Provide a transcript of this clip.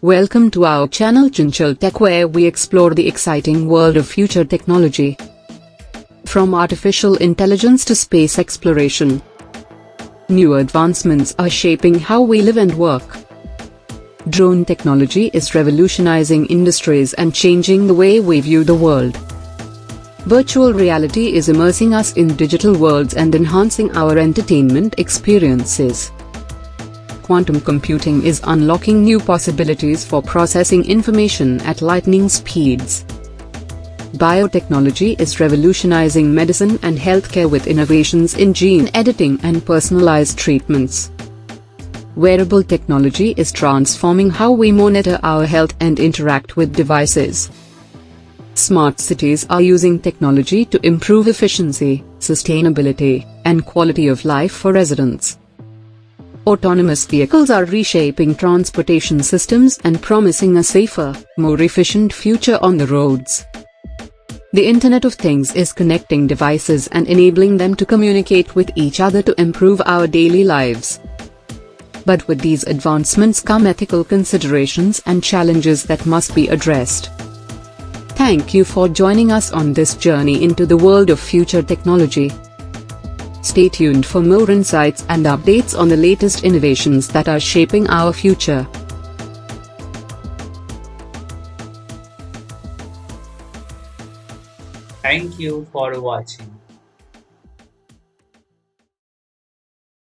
Welcome to our channel Chanchal Tech, where we explore the exciting world of future technology. From artificial intelligence to space exploration, new advancements are shaping how we live and work. Drone technology is revolutionizing industries and changing the way we view the world. Virtual reality is immersing us in digital worlds and enhancing our entertainment experiences. Quantum computing is unlocking new possibilities for processing information at lightning speeds. Biotechnology is revolutionizing medicine and healthcare with innovations in gene editing and personalized treatments. Wearable technology is transforming how we monitor our health and interact with devices. Smart cities are using technology to improve efficiency, sustainability, and quality of life for residents. Autonomous vehicles are reshaping transportation systems and promising a safer, more efficient future on the roads. The Internet of Things is connecting devices and enabling them to communicate with each other to improve our daily lives. But with these advancements come ethical considerations and challenges that must be addressed. Thank you for joining us on this journey into the world of future technology. Stay tuned for more insights and updates on the latest innovations that are shaping our future. Thank you for watching.